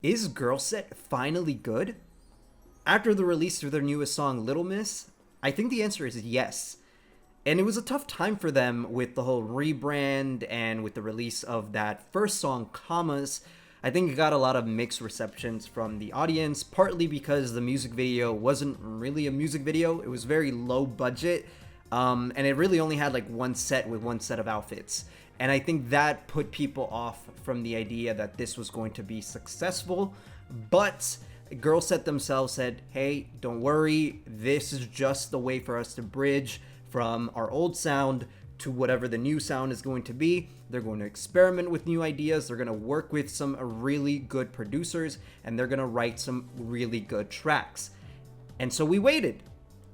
Is GIRLSET finally good? After the release of their newest song, Little Miss, I think the answer is yes. And it was a tough time for them with the whole rebrand and with the release of that first song, Commas. I think it got a lot of mixed receptions from the audience, partly because the music video wasn't really a music video. It was very low budget, and it really only had like one set with one set of outfits. And I think that put people off from the idea that this was going to be successful. But GIRLSET themselves said, hey, don't worry, this is just the way for us to bridge from our old sound to whatever the new sound is going to be. They're going to experiment with new ideas. They're going to work with some really good producers, and they're going to write some really good tracks. And so we waited.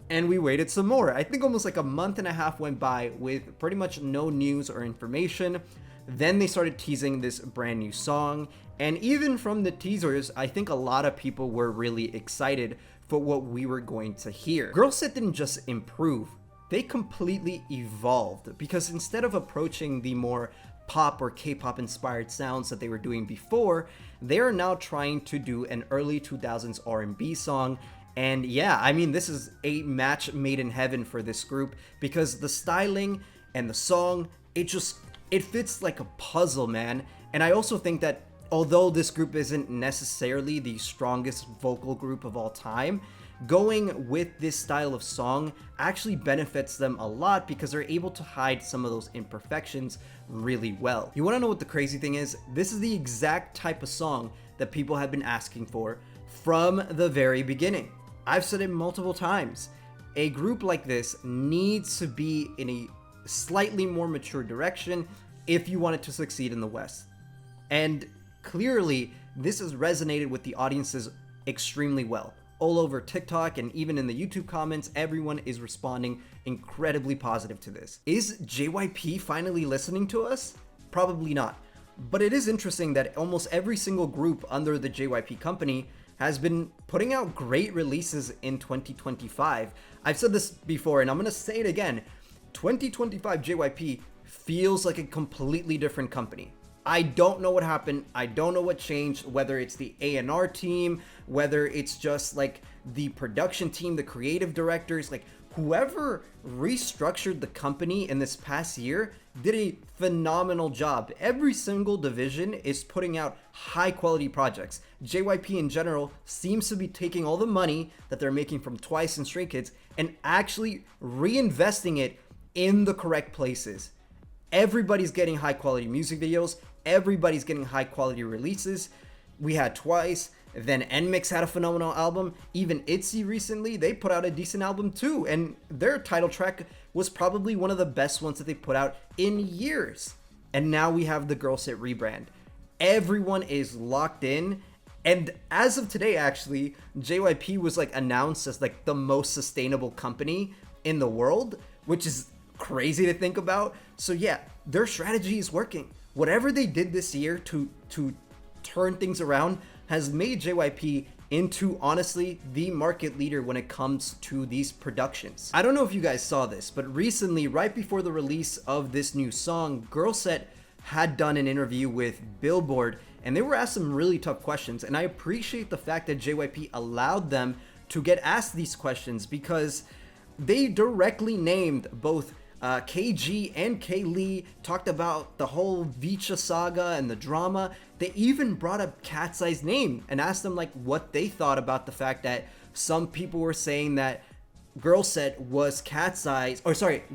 And we waited some more. I think almost like a month and a half went by with pretty much no news or information. Then they started teasing this brand new song. And even from the teasers, I think a lot of people were really excited for what we were going to hear. GIRLSET didn't just improve, they completely evolved, because instead of approaching the more pop or K-pop inspired sounds that they were doing before, they are now trying to do an early 2000s R&B song. And yeah, I mean, this is a match made in heaven for this group, because the styling and the song, it fits like a puzzle, man. And I also think that although this group isn't necessarily the strongest vocal group of all time, going with this style of song actually benefits them a lot because they're able to hide some of those imperfections really well. You want to know what the crazy thing is? This is the exact type of song that people have been asking for from the very beginning. I've said it multiple times. A group like this needs to be in a slightly more mature direction if you want it to succeed in the West. And clearly, this has resonated with the audiences extremely well. All over TikTok and even in the YouTube comments, everyone is responding incredibly positive to this. Is JYP finally listening to us? Probably not. But it is interesting that almost every single group under the JYP company has been putting out great releases in 2025. I've said this before and I'm gonna say it again. 2025 JYP feels like a completely different company. I don't know what happened. I don't know what changed, whether it's the A&R team, whether it's just like the production team, the creative directors, like whoever restructured the company in this past year did a phenomenal job. Every single division is putting out high quality projects. JYP in general seems to be taking all the money that they're making from Twice and Stray Kids and actually reinvesting it in the correct places. Everybody's getting high quality music videos. Everybody's getting high quality releases. We had Twice, then NMIX had a phenomenal album. Even ITZY recently, they put out a decent album too. And their title track was probably one of the best ones that they put out in years. And now we have the GIRLSET rebrand. Everyone is locked in. And as of today, actually, JYP was like announced as like the most sustainable company in the world, which is crazy to think about. So yeah, their strategy is working. Whatever they did this year to turn things around has made JYP into, honestly, the market leader when it comes to these productions. I don't know if you guys saw this, but recently, right before the release of this new song, GIRLSET had done an interview with Billboard, and they were asked some really tough questions. And I appreciate the fact that JYP allowed them to get asked these questions, because they directly named both KG and Kaylee, talked about the whole Vicha saga and the drama. They even brought up Cat's Eye's name and asked them like what they thought about the fact that some people were saying that GIRLSET was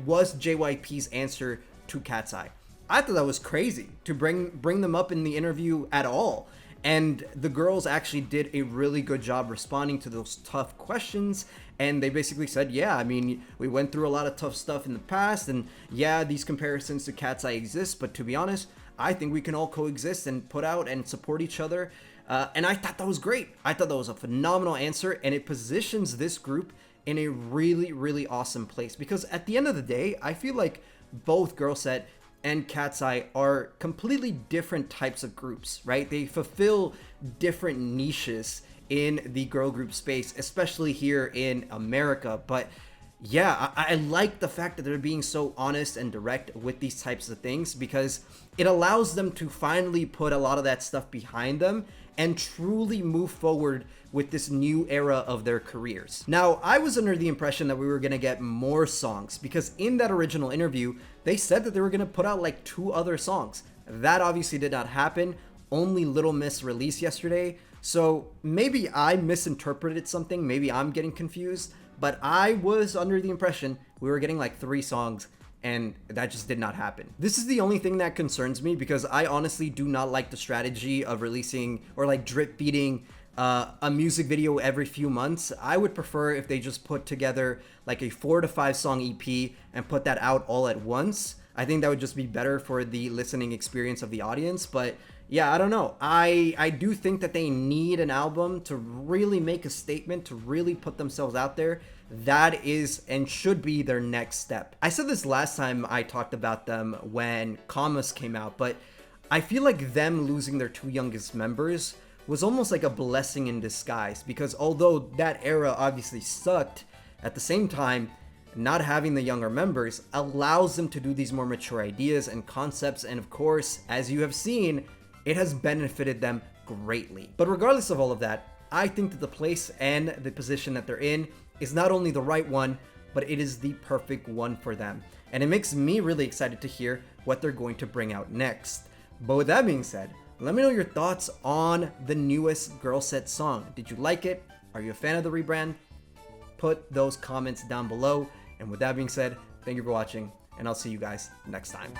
was JYP's answer to Cat's Eye. I thought that was crazy to bring them up in the interview at all. And the girls actually did a really good job responding to those tough questions. And they basically said, yeah, I mean, we went through a lot of tough stuff in the past. And yeah, these comparisons to Cat's Eye exist. But to be honest, I think we can all coexist and put out and support each other. And I thought that was great. I thought that was a phenomenal answer. And it positions this group in a really, really awesome place. Because at the end of the day, I feel like both GIRLSET and Cat's Eye are completely different types of groups, right? They fulfill different niches in the girl group space, especially here in America. But yeah, I like the fact that they're being so honest and direct with these types of things, because it allows them to finally put a lot of that stuff behind them and truly move forward with this new era of their careers. Now, I was under the impression that we were gonna get more songs because in that original interview, they said that they were gonna put out like 2 other songs. That obviously did not happen. Only Little Miss released yesterday. So maybe I misinterpreted something. Maybe I'm getting confused, but I was under the impression we were getting like 3 songs, and that just did not happen. This is the only thing that concerns me because I honestly do not like the strategy of releasing or like drip feeding a music video every few months. I would prefer if they just put together like a 4 to 5 song EP and put that out all at once. I think that would just be better for the listening experience of the audience. But yeah, I don't know. I do think that they need an album to really make a statement, to really put themselves out there. That is and should be their next step. I said this last time I talked about them when Commas came out, but I feel like them losing their 2 youngest members was almost like a blessing in disguise, because although that era obviously sucked, at the same time, not having the younger members allows them to do these more mature ideas and concepts, and of course, as you have seen, it has benefited them greatly. But regardless of all of that, I think that the place and the position that they're in is not only the right one, but it is the perfect one for them. And it makes me really excited to hear what they're going to bring out next. But with that being said, let me know your thoughts on the newest GIRLSET song. Did you like it? Are you a fan of the rebrand? Put those comments down below. And with that being said, thank you for watching, and I'll see you guys next time.